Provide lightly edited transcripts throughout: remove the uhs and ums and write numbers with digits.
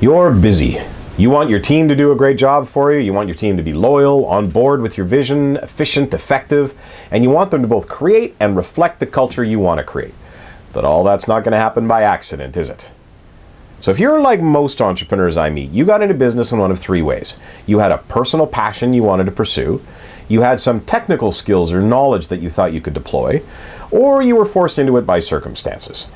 You're busy. You want your team to do a great job for you. You want your team to be loyal, on board with your vision, efficient, effective, and you want them to both create and reflect the culture you want to create. But all that's not going to happen by accident, is it? So if you're like most entrepreneurs I meet, you got into business in one of three ways. You had a personal passion you wanted to pursue, you had some technical skills or knowledge that you thought you could deploy, or you were forced into it by circumstances.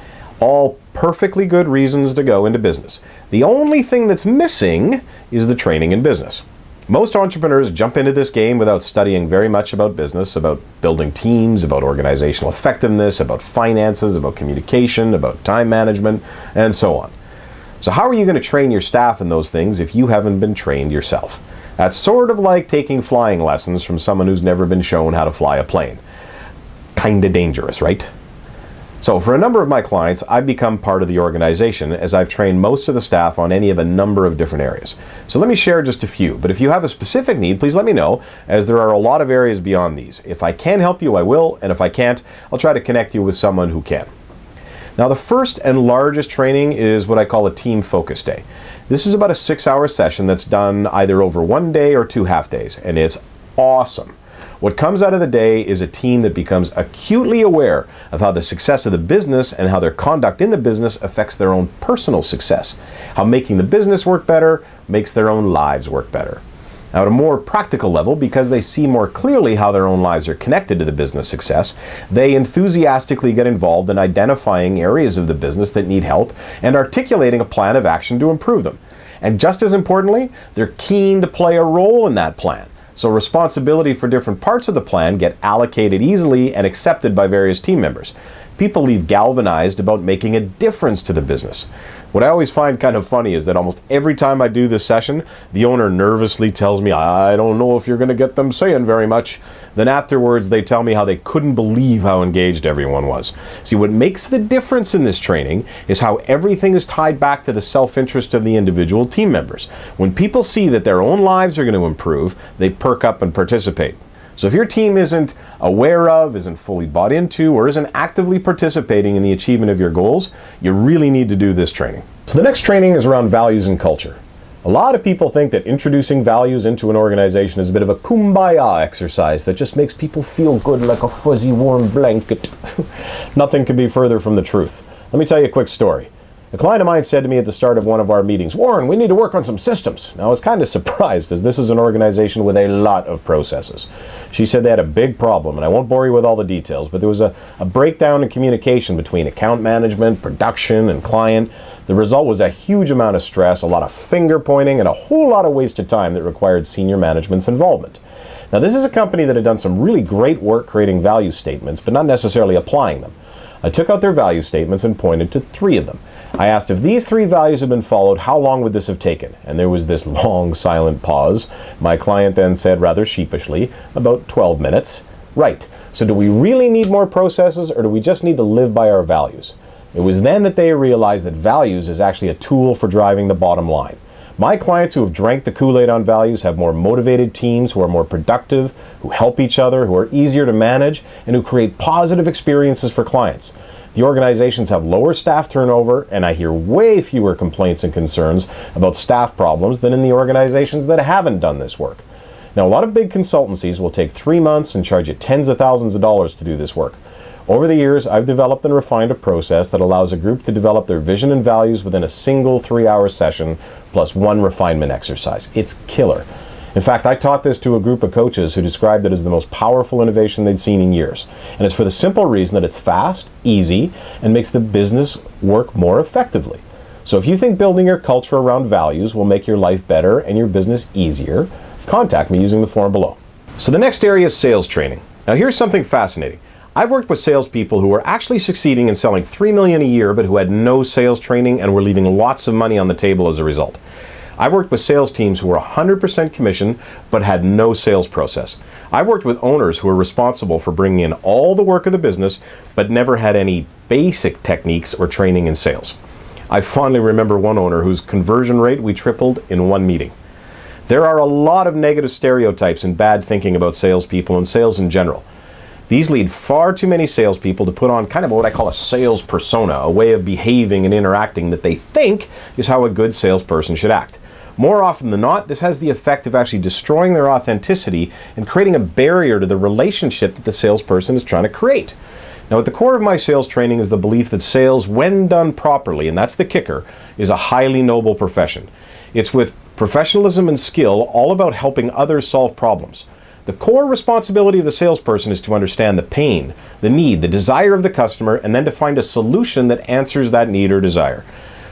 All perfectly good reasons to go into business. The only thing that's missing is the training in business. Most entrepreneurs jump into this game without studying very much about business, about building teams, about organizational effectiveness, about finances, about communication, about time management, and so on. So how are you going to train your staff in those things if you haven't been trained yourself? That's sort of like taking flying lessons from someone who's never been shown how to fly a plane. Kinda dangerous, right? So for a number of my clients, I've become part of the organization as I've trained most of the staff on any of a number of different areas. So let me share just a few, but if you have a specific need, please let me know, as there are a lot of areas beyond these. If I can help you, I will, and if I can't, I'll try to connect you with someone who can. Now the first and largest training is what I call a team focus day. This is about a 6-hour session that's done either over one day or 2 half days, and it's awesome. What comes out of the day is a team that becomes acutely aware of how the success of the business and how their conduct in the business affects their own personal success. How making the business work better makes their own lives work better. Now, at a more practical level, because they see more clearly how their own lives are connected to the business success, they enthusiastically get involved in identifying areas of the business that need help and articulating a plan of action to improve them. And just as importantly, they're keen to play a role in that plan. So responsibility for different parts of the plan get allocated easily and accepted by various team members. People leave galvanized about making a difference to the business. What I always find kind of funny is that almost every time I do this session, the owner nervously tells me, "I don't know if you're going to get them saying very much." Then afterwards, they tell me how they couldn't believe how engaged everyone was. See, what makes the difference in this training is how everything is tied back to the self-interest of the individual team members. When people see that their own lives are going to improve, they perk up and participate. So if your team isn't aware of, isn't fully bought into, or isn't actively participating in the achievement of your goals, you really need to do this training. So the next training is around values and culture. A lot of people think that introducing values into an organization is a bit of a kumbaya exercise that just makes people feel good like a fuzzy warm blanket. Nothing could be further from the truth. Let me tell you a quick story. A client of mine said to me at the start of one of our meetings, "Warren, we need to work on some systems." Now, I was kind of surprised, as this is an organization with a lot of processes. She said they had a big problem, and I won't bore you with all the details, but there was a breakdown in communication between account management, production, and client. The result was a huge amount of stress, a lot of finger pointing, and a whole lot of wasted time that required senior management's involvement. Now, this is a company that had done some really great work creating value statements, but not necessarily applying them. I took out their value statements and pointed to 3 of them. I asked if these 3 values had been followed, how long would this have taken? And there was this long, silent pause. My client then said rather sheepishly, about 12 minutes. Right, so do we really need more processes, or do we just need to live by our values? It was then that they realized that values is actually a tool for driving the bottom line. My clients who have drank the Kool-Aid on values have more motivated teams who are more productive, who help each other, who are easier to manage, and who create positive experiences for clients. The organizations have lower staff turnover, and I hear way fewer complaints and concerns about staff problems than in the organizations that haven't done this work. Now, a lot of big consultancies will take 3 months and charge you tens of thousands of dollars to do this work. Over the years, I've developed and refined a process that allows a group to develop their vision and values within a single 3-hour session plus 1 refinement exercise. It's killer. In fact, I taught this to a group of coaches who described it as the most powerful innovation they'd seen in years. And it's for the simple reason that it's fast, easy, and makes the business work more effectively. So if you think building your culture around values will make your life better and your business easier, contact me using the form below. So the next area is sales training. Now here's something fascinating. I've worked with salespeople who were actually succeeding in selling $3 million a year, but who had no sales training and were leaving lots of money on the table as a result. I've worked with sales teams who were 100% commission, but had no sales process. I've worked with owners who were responsible for bringing in all the work of the business, but never had any basic techniques or training in sales. I fondly remember one owner whose conversion rate we tripled in 1 meeting. There are a lot of negative stereotypes and bad thinking about salespeople and sales in general. These lead far too many salespeople to put on kind of what I call a sales persona, a way of behaving and interacting that they think is how a good salesperson should act. More often than not, this has the effect of actually destroying their authenticity and creating a barrier to the relationship that the salesperson is trying to create. Now, at the core of my sales training is the belief that sales, when done properly, and that's the kicker, is a highly noble profession. It's with professionalism and skill all about helping others solve problems. The core responsibility of the salesperson is to understand the pain, the need, the desire of the customer, and then to find a solution that answers that need or desire.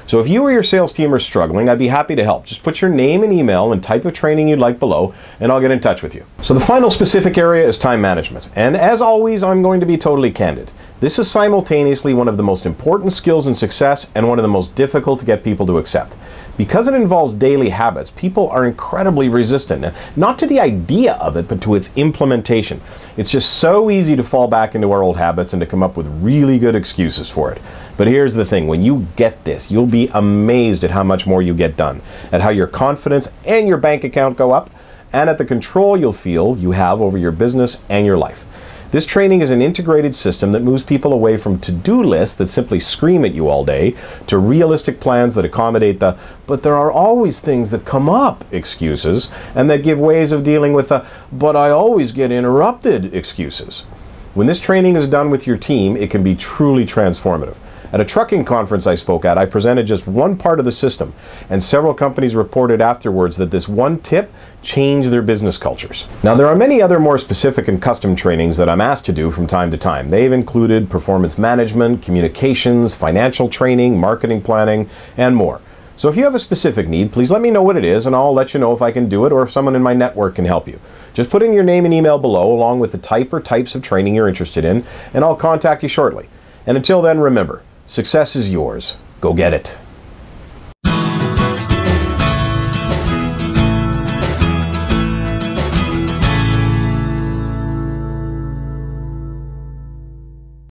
So if you or your sales team are struggling, I'd be happy to help. Just put your name and email and type of training you'd like below, and I'll get in touch with you. So the final specific area is time management. And as always, I'm going to be totally candid. This is simultaneously one of the most important skills in success and one of the most difficult to get people to accept. Because it involves daily habits, people are incredibly resistant, not to the idea of it, but to its implementation. It's just so easy to fall back into our old habits and to come up with really good excuses for it. But here's the thing, when you get this, you'll be amazed at how much more you get done, at how your confidence and your bank account go up, and at the control you'll feel you have over your business and your life. This training is an integrated system that moves people away from to-do lists that simply scream at you all day to realistic plans that accommodate the "but there are always things that come up" excuses, and that give ways of dealing with the "but I always get interrupted" excuses. When this training is done with your team, it can be truly transformative. At a trucking conference I spoke at, I presented just one part of the system, and several companies reported afterwards that this one tip changed their business cultures. Now, there are many other more specific and custom trainings that I'm asked to do from time to time. They've included performance management, communications, financial training, marketing planning, and more. So if you have a specific need, please let me know what it is, and I'll let you know if I can do it or if someone in my network can help you. Just put in your name and email below, along with the type or types of training you're interested in, and I'll contact you shortly. And until then, remember, success is yours. Go get it.